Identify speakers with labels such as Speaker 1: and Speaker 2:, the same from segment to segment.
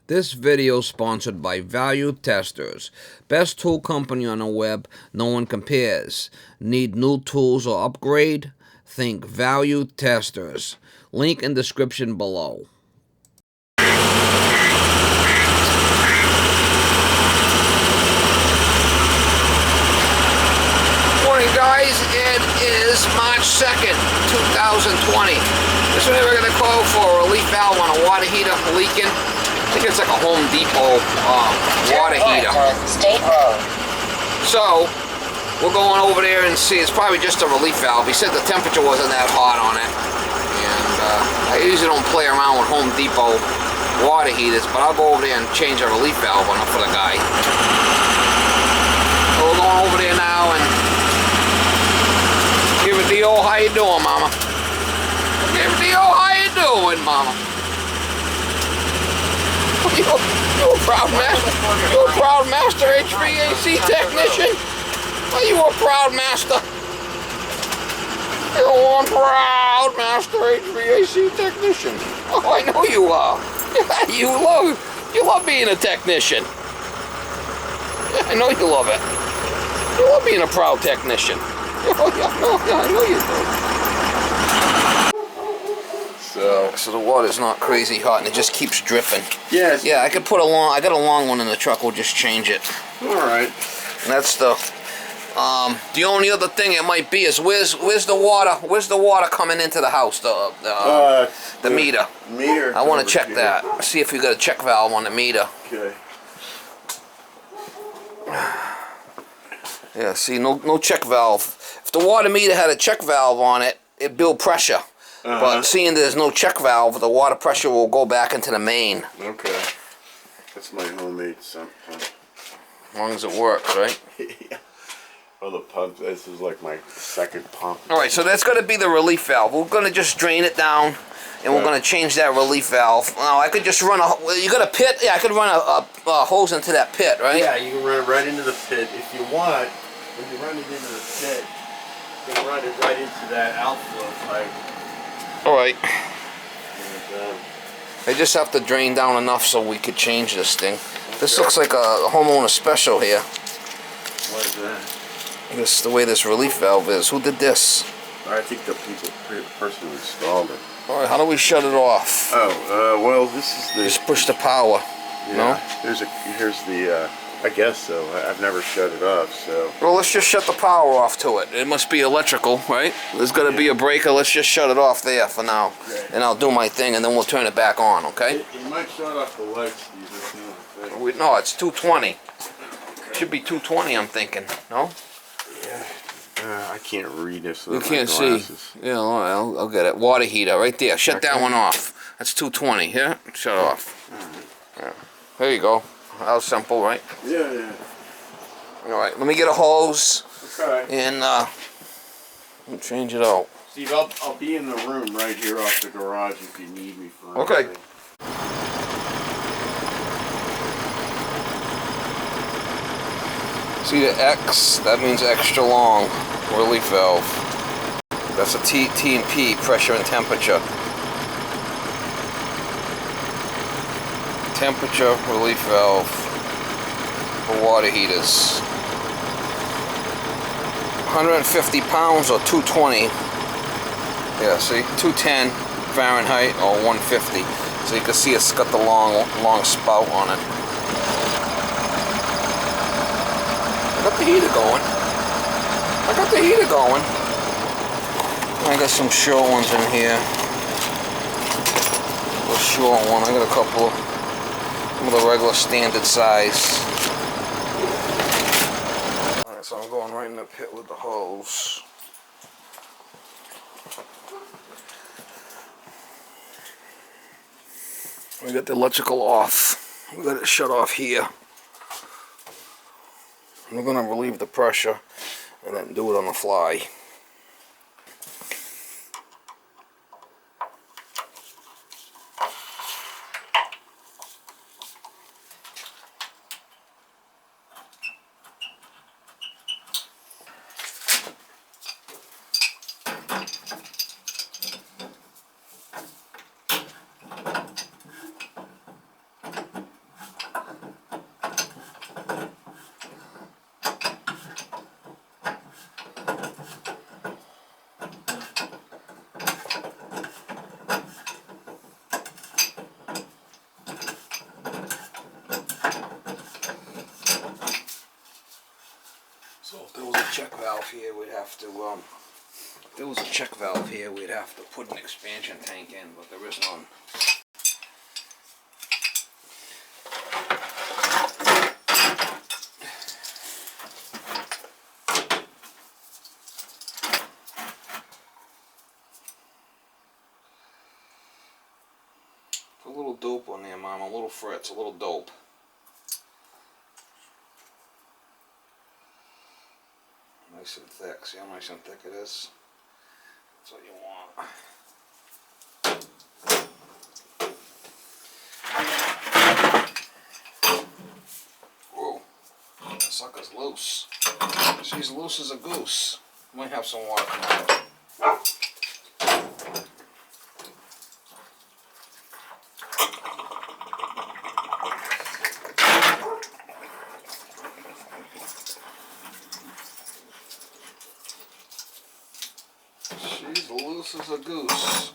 Speaker 1: This video is sponsored by Value Testers. Best tool company on the web, no one compares. Need new tools or upgrade? Think Value Testers. Link in description below. Morning guys, it is March 2nd, 2020. This is what we're going to call for a relief valve on a water heater leaking. I think it's like a Home Depot water heater. State Road. So, we're going over there and see. It's probably just a relief valve. He said the temperature wasn't that hot on it. And I usually don't play around with Home Depot water heaters, but I'll go over there and change a relief valve on it for the guy. So we're going over there now and give it the old, how you doing, Mama? Give it the old, how you doing, Mama? You're a proud master. You're a proud master HVAC technician. Are you a proud master? You're one proud master HVAC technician. Oh, I know you are. You love being a technician. I know you love it. You love being a proud technician. Oh, yeah, I know you do. So the water's not crazy hot and it just keeps dripping.
Speaker 2: Yes.
Speaker 1: Yeah, I could put I got a long one in the truck, we'll just change it.
Speaker 2: Alright.
Speaker 1: And that's the only other thing it might be is where's the water coming into the house, the meter.
Speaker 2: Meter.
Speaker 1: I want to check that. See if we got a check valve on the meter.
Speaker 2: Okay.
Speaker 1: Yeah, see, no check valve. If the water meter had a check valve on it, it'd build pressure. But seeing there's no check valve, the water pressure will go back into the main.
Speaker 2: Okay. That's my homemade sump pump.
Speaker 1: As long as it works, right?
Speaker 2: Yeah. Well, the pump, this is like my second pump.
Speaker 1: Alright, so that's going to be the relief valve. We're going to just drain it down, and we're going to change that relief valve. Now, I could just run you got a pit? Yeah, I could run a hose into that pit, right?
Speaker 2: Yeah, you can run it right into the pit. If you want, when you run it into the pit, you can run it right into that outflow pipe.
Speaker 1: Alright. I just have to drain down enough so we could change this thing. This looks like a homeowner special here.
Speaker 2: What is that?
Speaker 1: This is the way this relief valve is. Who did this?
Speaker 2: I think the person who installed it.
Speaker 1: Alright, how do we shut it off?
Speaker 2: Oh, well, this is the...
Speaker 1: Just push the power.
Speaker 2: Yeah,
Speaker 1: no?
Speaker 2: Here's the, I guess so. I've never shut it off, so...
Speaker 1: Well, let's just shut the power off to it. It must be electrical, right? There's got to be a breaker. Let's just shut it off there for now.
Speaker 2: Okay.
Speaker 1: And I'll do my thing, and then we'll turn it back on, okay?
Speaker 2: You might shut off the lights, Steve.
Speaker 1: No, it's 220. Okay. Should be 220, I'm thinking. No?
Speaker 2: Yeah. I can't read this.
Speaker 1: You can't see. Yeah, I'll get it. Water heater, right there. Shut that one off. That's 220. Here, shut off. Yeah. There you go. That was simple, right?
Speaker 2: Yeah, yeah.
Speaker 1: Alright, let me get a hose.
Speaker 2: Okay.
Speaker 1: And we'll change it out.
Speaker 2: Steve, I'll be in the room right here off the garage if you need me for
Speaker 1: okay.
Speaker 2: anything.
Speaker 1: See the X? That means extra long relief valve. That's a T&P, pressure and temperature. Temperature relief valve for water heaters. 150 pounds or 220. Yeah, see, 210 Fahrenheit or 150. So you can see it's got the long spout on it. I got the heater going. I got some short ones in here. A short one. I got a couple of the regular standard size. Alright, so I'm going right in the pit with the hose. We got the electrical off. We got it shut off here. We're going to relieve the pressure and then do it on the fly. check valve here, we'd have to, if there was a check valve here, we'd have to put an expansion tank in, but there is none. A little dope on there, Mom, a little fritz, a little dope. Nice and thick. See how nice and thick it is? That's what you want. Whoa. That sucker's loose. She's loose as a goose. Might have some water come out. She's loose as a goose.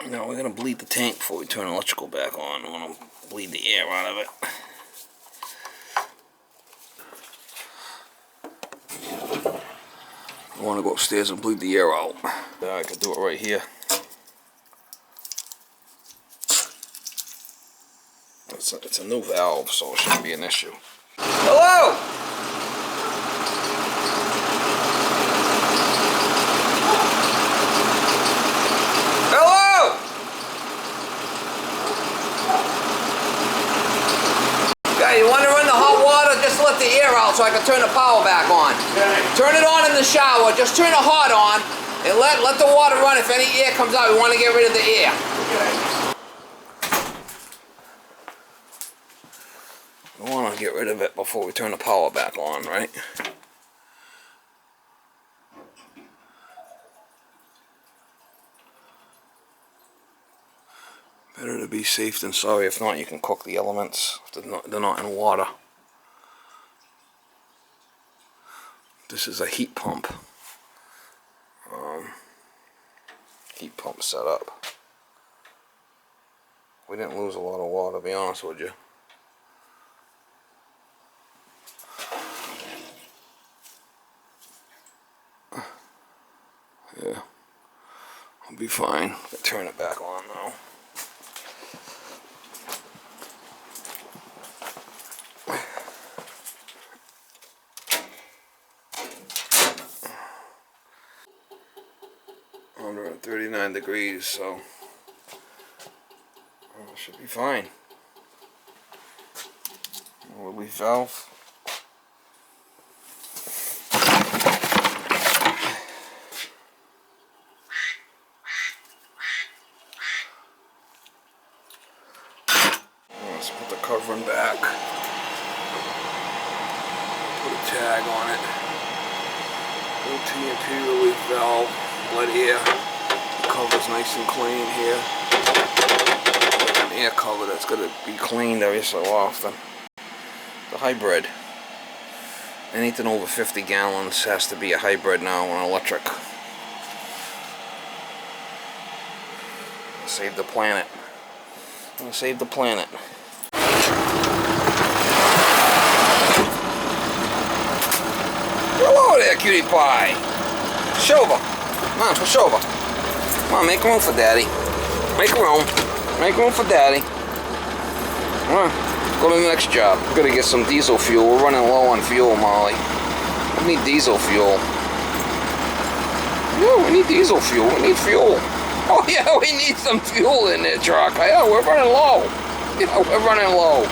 Speaker 1: Now we're going to bleed the tank before we turn electrical back on. I want to bleed the air out of it. I want to go upstairs and bleed the air out. I could do it right here. It's a new valve, so it shouldn't be an issue. Hello! You want to run the hot water? Just let the air out so I can turn the power back on.
Speaker 2: Okay.
Speaker 1: Turn it on in the shower. Just turn the hot on and let the water run. If any air comes out, we want to get rid of the air. Okay. We want to get rid of it before we turn the power back on, right? Better to be safe than sorry. If not, you can cook the elements. They're not in water. This is a heat pump. Heat pump setup. We didn't lose a lot of water, to be honest with you. Yeah, I'll be fine. I'll turn it back on now. Under 39 degrees, so it should be fine. Relief valve. Let's put the covering back. Put a tag on it. No TNT relief valve. Blood air. The cover's nice and clean here. Like an air cover that's going to be cleaned every so often. The hybrid. Anything over 50 gallons has to be a hybrid now on electric. Save the planet. I'm gonna save the planet. Hello there, cutie pie. Shova. Come on, push over. Come on, make room for Daddy. Make room. Make room for Daddy. Come on, go to the next job. We're gonna get some diesel fuel. We're running low on fuel, Molly. We need diesel fuel. Yeah, we need diesel fuel. We need fuel. Oh yeah, we need some fuel in there, truck. Yeah, we're running low. Yeah, we're running low.